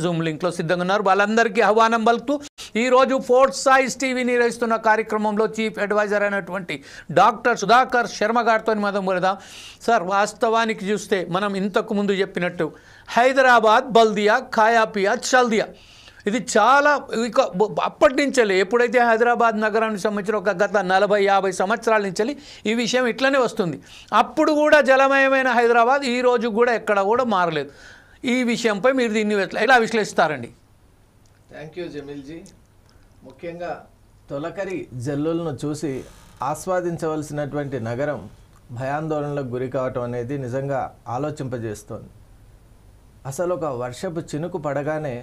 Zoom లింక్లో సిద్ధంగా ఉన్నారు. వాళ్ళందరికీ ఆహ్వానం పలుకుతూ ఈరోజు ఫోర్త్ సాయిస్ టీవీ నిర్వహిస్తున్న కార్యక్రమంలో చీఫ్ అడ్వైజర్ అయినటువంటి డాక్టర్ సుధాకర్ శర్మ గారితో మనం పెడదాం. సార్, వాస్తవానికి చూస్తే మనం ఇంతకు ముందు చెప్పినట్టు హైదరాబాద్ బల్దియా ఖాయాపియా చల్దియా ఇది చాలా అప్పటి నుంచే ఎప్పుడైతే హైదరాబాద్ నగరానికి సంబంధించిన ఒక గత 40-50 సంవత్సరాల నుంచి ఈ విషయం ఇట్లనే వస్తుంది. అప్పుడు కూడా జలమయమైన హైదరాబాద్ ఈ రోజు కూడా ఎక్కడ కూడా మారలేదు. ఈ విషయంపై మీరు దీన్ని ఎలా విశ్లేషిస్తారండి? Thank you జమీల్జీ. ముఖ్యంగా తొలకరి జల్లులను చూసి ఆస్వాదించవలసినటువంటి నగరం భయాందోళనలకు గురి కావటం అనేది నిజంగా ఆలోచింపజేస్తోంది. అసలు ఒక వర్షపు చినుకు పడగానే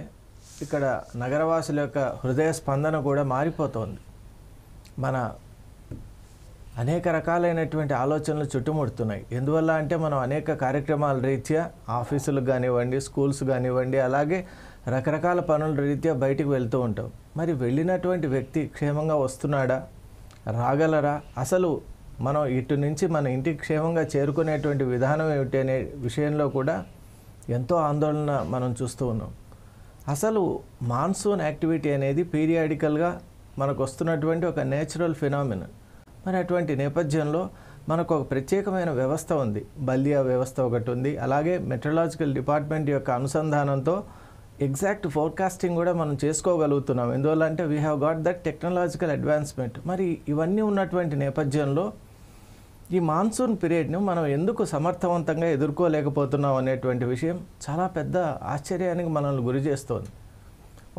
ఇక్కడ నగరవాసుల యొక్క హృదయ స్పందన కూడా మారిపోతోంది. మన అనేక రకాలైనటువంటి ఆలోచనలు చుట్టుముడుతున్నాయి. ఎందువల్ల అంటే మనం అనేక కార్యక్రమాల రీత్యా ఆఫీసులకు కానివ్వండి, స్కూల్స్ కానివ్వండి, అలాగే రకరకాల పనుల రీత్యా బయటికి వెళ్తూ ఉంటాం. మరి వెళ్ళినటువంటి వ్యక్తి క్షేమంగా వస్తున్నాడా, రాగలరా, అసలు మనం ఇటు నుంచి మన ఇంటికి క్షేమంగా చేరుకునేటువంటి విధానం ఏమిటి అనే విషయంలో కూడా ఎంతో ఆందోళన మనం చూస్తూ ఉన్నాం. అసలు మాన్సూన్ యాక్టివిటీ అనేది పీరియాడికల్గా మనకు వస్తున్నటువంటి ఒక నేచురల్ ఫినామినన్. మరి అటువంటి నేపథ్యంలో మనకు ఒక ప్రత్యేకమైన వ్యవస్థ ఉంది. బల్దియా వ్యవస్థ ఒకటి ఉంది. అలాగే మెట్రలాజికల్ డిపార్ట్మెంట్ యొక్క అనుసంధానంతో ఎగ్జాక్ట్ ఫోర్కాస్టింగ్ కూడా మనం చేసుకోగలుగుతున్నాం. ఎందువల్ల అంటే we have got that technological advancement. మరి ఇవన్నీ ఉన్నటువంటి నేపథ్యంలో ఈ మాన్సూన్ పీరియడ్ను మనం ఎందుకు సమర్థవంతంగా ఎదుర్కోలేకపోతున్నాం అనేటువంటి విషయం చాలా పెద్ద ఆశ్చర్యానికి మనల్ని గురి చేస్తోంది.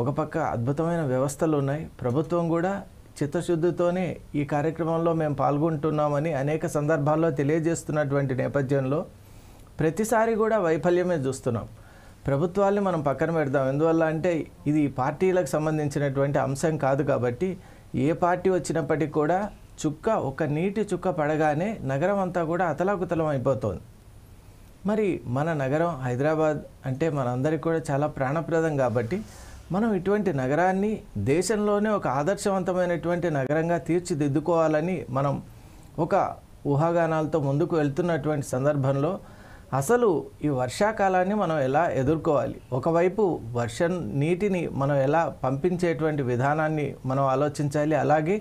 ఒక పక్క అద్భుతమైన వ్యవస్థలు ఉన్నాయి. ప్రభుత్వం కూడా చిత్తశుద్ధితోనే ఈ కార్యక్రమంలో మేము పాల్గొంటున్నామని అనేక సందర్భాల్లో తెలియజేస్తున్నటువంటి నేపథ్యంలో ప్రతిసారి కూడా వైఫల్యమే చూస్తున్నాం. ప్రభుత్వాల్ని మనం పక్కన పెడదాం. ఎందువల్ల అంటే ఇది పార్టీలకు సంబంధించినటువంటి అంశం కాదు. కాబట్టి ఏ పార్టీ వచ్చినప్పటికీ కూడా ఒక నీటి చుక్క పడగానే నగరం అంతా కూడా అతలాకుతలం అయిపోతుంది. మరి మన నగరం హైదరాబాద్ అంటే మనందరికీ కూడా చాలా ప్రాణప్రదం. కాబట్టి మనం ఇటువంటి నగరాన్ని దేశంలోనే ఒక ఆదర్శవంతమైనటువంటి నగరంగా తీర్చిదిద్దుకోవాలని మనం ఒక ఊహాగానాలతో ముందుకు వెళ్తున్నటువంటి సందర్భంలో అసలు ఈ వర్షాకాలాన్ని మనం ఎలా ఎదుర్కోవాలి, ఒకవైపు వర్షం నీటిని మనం ఎలా పంపించేటువంటి విధానాన్ని మనం ఆలోచించాలి. అలాగే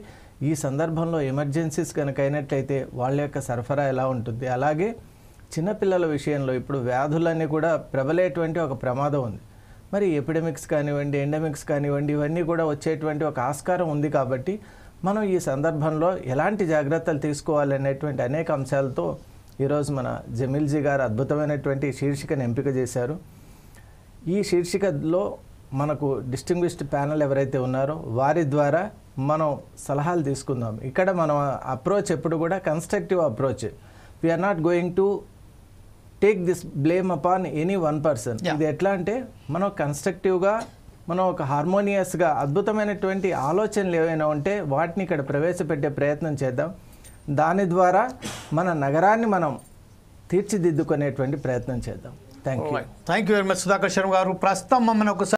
ఈ సందర్భంలో ఎమర్జెన్సీస్ కనుక అయినట్లయితే వాళ్ళ యొక్క సరఫరా ఎలా ఉంటుంది. అలాగే చిన్నపిల్లల విషయంలో ఇప్పుడు వ్యాధులన్నీ కూడా ప్రబలేటువంటి ఒక ప్రమాదం ఉంది. మరి ఎపిడమిక్స్ కానివ్వండి, ఎండమిక్స్ కానివ్వండి, ఇవన్నీ కూడా వచ్చేటువంటి ఒక ఆస్కారం ఉంది. కాబట్టి మనం ఈ సందర్భంలో ఎలాంటి జాగ్రత్తలు తీసుకోవాలనేటువంటి అనేక అంశాలతో ఈరోజు మన జమీల్జీ గారు అద్భుతమైనటువంటి శీర్షికను ఎంపిక చేశారు. ఈ శీర్షికలో మనకు డిస్టింగ్విష్డ్ ప్యానెల్ ఎవరైతే ఉన్నారో వారి ద్వారా మనం సలహాలు తీసుకుందాం. ఇక్కడ మనం అప్రోచ్ ఎప్పుడు కూడా constructive approach. We are not going to take this blame upon any one person. ఇది ఎట్లా అంటే మనం కన్స్ట్రక్టివ్గా మనం ఒక హార్మోనియస్గా అద్భుతమైనటువంటి ఆలోచనలు ఏవైనా ఉంటే వాటిని ఇక్కడ ప్రవేశపెట్టే ప్రయత్నం చేద్దాం. దాని ద్వారా మన నగరాన్ని మనం తీర్చిదిద్దుకునేటువంటి ప్రయత్నం చేద్దాం. Thank you very much Sudhakar Sharma గారు. ప్రస్తుతం మమ్మల్ని ఒకసారి